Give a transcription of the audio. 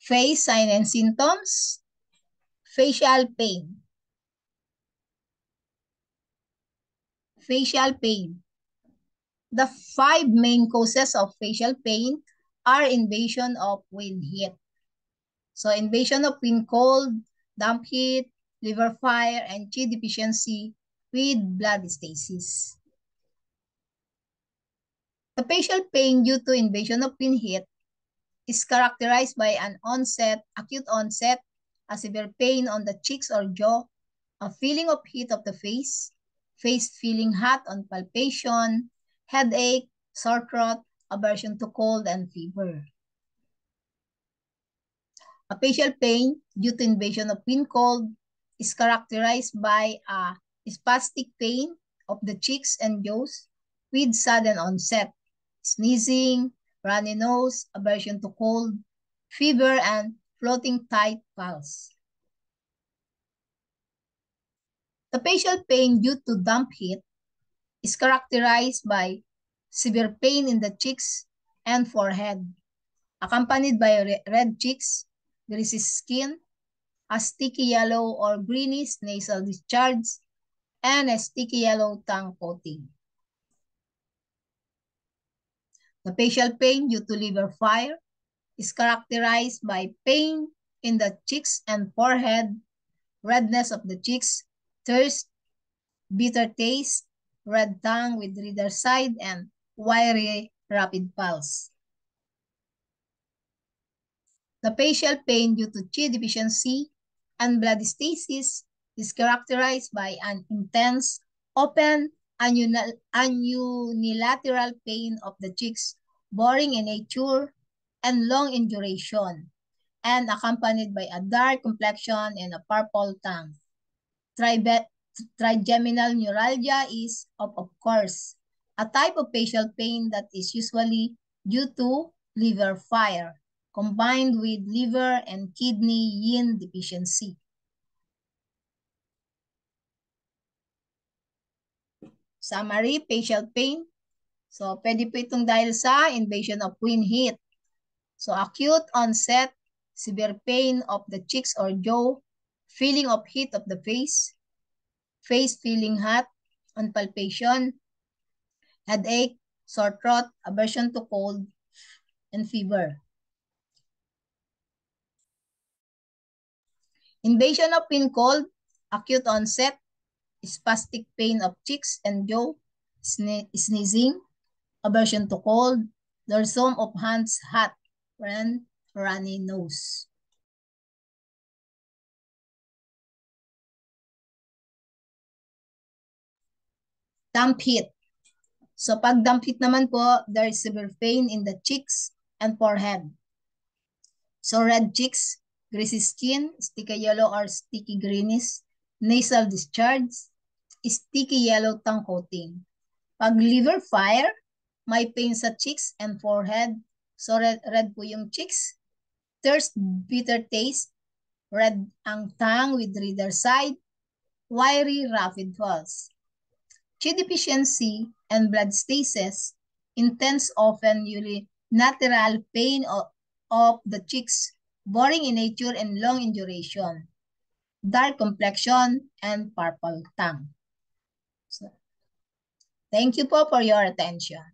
Face sign and symptoms. Facial pain. Facial pain. The 5 main causes of facial pain are invasion of wind heat. So invasion of wind cold, damp heat, liver fire, and Chi deficiency with blood stasis. The facial pain due to invasion of wind heat is characterized by an acute onset, a severe pain on the cheeks or jaw, a feeling of heat of the face feeling hot on palpation, headache, sore throat, aversion to cold, and fever. A facial pain due to invasion of wind cold is characterized by a spastic pain of the cheeks and jaws with sudden onset, sneezing, runny nose, aversion to cold, fever, and floating tight pulse. The facial pain due to damp heat is characterized by severe pain in the cheeks and forehead, accompanied by red cheeks, greasy skin, a sticky yellow or greenish nasal discharge, and a sticky yellow tongue coating. The facial pain due to liver fire is characterized by pain in the cheeks and forehead, redness of the cheeks, thirst, bitter taste, red tongue with reader side, and wiry rapid pulse. The facial pain due to Chi deficiency and blood stasis is characterized by an intense, open, unilateral pain of the cheeks, boring in nature and long in duration, and accompanied by a dark complexion and a purple tongue. Trigeminal neuralgia is, of course, a type of facial pain that is usually due to liver fire, combined with liver and kidney yin deficiency. Summary, facial pain. So, pwede po itong dahil sa invasion of wind heat. So, acute onset, severe pain of the cheeks or jaw, feeling of heat of the face feeling hot on palpation, headache, sore throat, aversion to cold, and fever. Invasion of wind cold, acute onset, spastic pain of cheeks and jaw, sneezing, aversion to cold, dorsum of hands hot, and runny nose. Damp heat. So pag damp heat naman po, there is severe pain in the cheeks and forehead. So red cheeks, greasy skin, sticky yellow or sticky greenish, nasal discharge, sticky yellow tongue coating. Pag liver fire, may pain sa cheeks and forehead. So red po yung cheeks. Thirst, bitter taste, red ang tongue with reader side, wiry rapid pulse. Chi deficiency and blood stasis, intense often unilateral pain of the cheeks, boring in nature and long in duration, dark complexion, and purple tongue. So, thank you po for your attention.